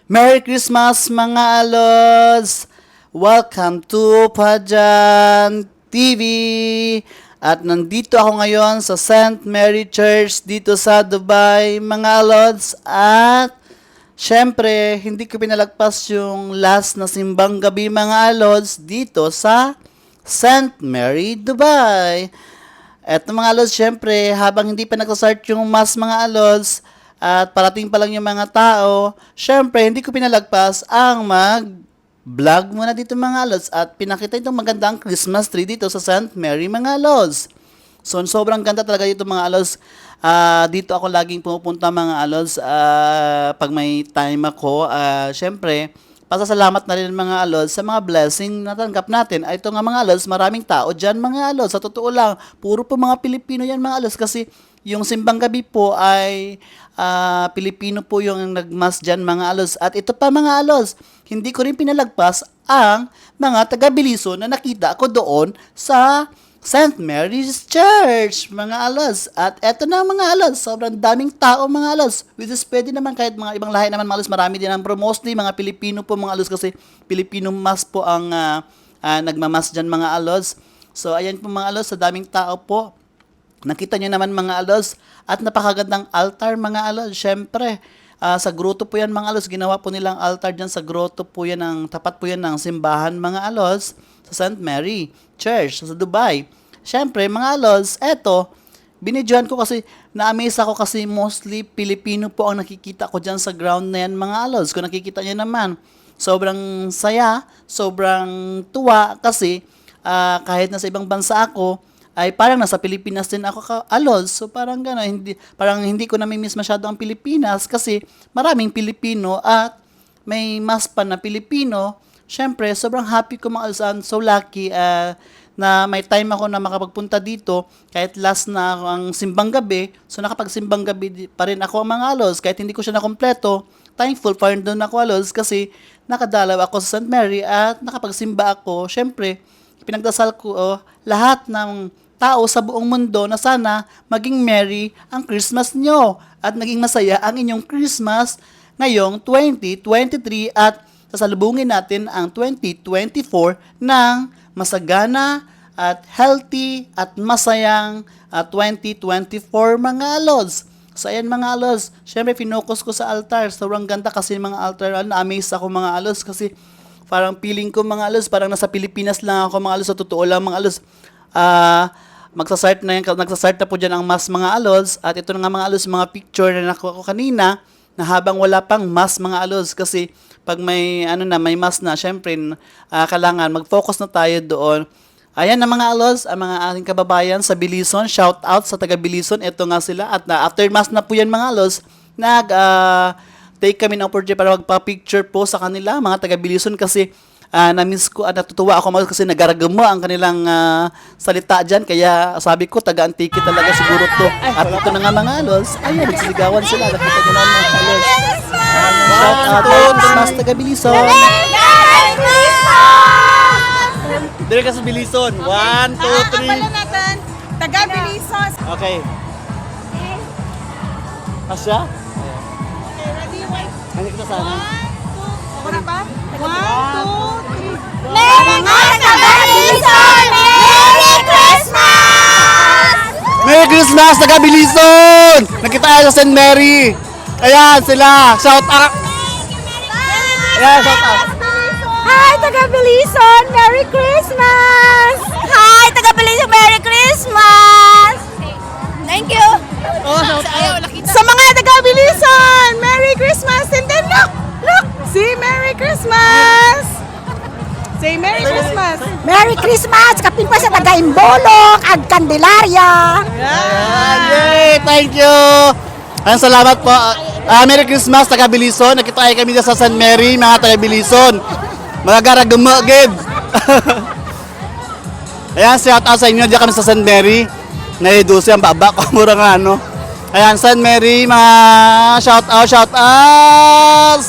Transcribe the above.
Merry Christmas mga alods! Welcome to Pajan TV! At nandito ako ngayon sa St. Mary Church dito sa Dubai mga alods. At syempre, hindi ko pinalagpas yung last na simbang gabi mga alods dito sa St. Mary, Dubai. Eto mga alods, syempre, habang hindi pa nag-start yung mass mga alods, at parating pa lang yung mga tao, syempre, hindi ko pinalagpas ang mag-vlog muna dito mga alods at pinakita itong magandang Christmas tree dito sa St. Mary mga alods. So, sobrang ganda talaga dito mga alods. Dito ako laging pumupunta mga alods pag may time ako. Syempre, pasasalamat na rin mga alods sa mga blessing na tanggap natin. Ito nga mga alods, maraming tao dyan mga alods. Sa totoo lang, puro po mga Pilipino yan mga alods kasi yung simbang gabi po ay Pilipino po yung nagmas dyan mga alods. At ito pa mga alods, hindi ko rin pinalagpas ang mga taga-Biliso na nakita ko doon sa St. Mary's Church, mga alods. At eto na mga alods, sobrang daming tao mga alods. Which is pwede naman kahit mga ibang lahi naman mga alods, marami din ang mostly mga Pilipino po mga alods kasi Filipino mass po ang nagmamas dyan mga alods. So ayan po mga alods, sa daming tao po. Nakita nyo naman mga alods at napakagandang altar mga alods. Syempre, sa grotto po yan mga alods, ginawa po nilang altar dyan sa grotto po yan, tapat po yan ng simbahan mga alods sa St. Mary Church sa Dubai. Syempre mga alods, eto, binidyohan ko kasi, na-amaze ako kasi mostly Pilipino po ang nakikita ko dyan sa ground na yan mga alods. Kung nakikita nyo naman, sobrang saya, sobrang tuwa kasi kahit nasa ibang bansa ako, ay parang nasa Pilipinas din ako alods. So parang gano'n, hindi ko namimiss masyado ang Pilipinas kasi maraming Pilipino at may mas pa na Pilipino. Syempre, sobrang happy ko mga alods. So lucky na may time ako na makapagpunta dito kahit last na ako ang simbang gabi. So nakapagsimbang gabi pa rin ako mga alods kahit hindi ko siya nakompleto. Thankful pa rin doon ako alods kasi nakadalaw ako sa St. Mary at nakapagsimba ako. Syempre, pinagdasal ko lahat ng tao sa buong mundo na sana maging merry ang Christmas nyo at naging masaya ang inyong Christmas ngayong 2023 at sasalubungin natin ang 2024 ng masagana at healthy at masayang 2024 mga alods. So ayan mga alods, syempre finokus ko sa altar. Sobrang ganda kasi mga altar. Na-amaze ako mga alods kasi parang feeling ko mga alods, parang nasa Pilipinas lang ako mga alods. Sa totoo lang mga alods, nagsasart na po dyan ang mass mga alods. At ito na nga mga alods, mga picture na nakuha ko kanina na habang wala pang mass mga alods. Kasi pag may may mass na, syempre kailangan mag-focus na tayo doon. Ayan na mga alods, ang mga ating kababayan sa Bilison. Shout out sa taga Bilison. Ito nga sila. At after mass na po yan mga alods, take kami ng opportunity para magpa-picture po sa kanila, mga taga Bilison kasi na-miss ko at natutuwa ako kasi nagaragamo ang kanilang salita dyan. Kaya sabi ko, taga-antiki talaga siguro to. At ito na nga mga alods, ayun, nagsiligawan sila. Nakita nyo na mga alods. Shout out to mas taga Bilison. Merry Christmas! Dire ka sa Bilison. 1, 2, 3. Taga Bilison. Okay. Asya? Okay, ready? Wait. Ano kita sana? 1, 2. Ako na ba? 1, 2, 3. Merry Bilison! Merry Christmas! Merry Christmas, taga Bilison! Nakita tayo sa St. Mary. Ayan sila. Shout out. Ayan, shout out. Hi, taga Bilison! Merry Christmas! Hi, taga Bilison! Merry Christmas! Thank you! Oh, shout out. Sa mga taga Bilison, Merry Christmas! And then look! See, Merry Christmas! Say Merry Christmas! Merry Christmas! Kapin pa sa taga Imbolok at Candelaria! Ayan, yay! Thank you! Ayan, salamat po. Merry Christmas, taga Bilison. Nakita tayo kami sa St. Mary, mga taga Bilison. Magagaragamo, gid. Ayan, shout out sa inyo. Diyan kami sa St. Mary. Naidusi ang baba ko. Mura nga, no? Ayan, St. Mary, mga shout out.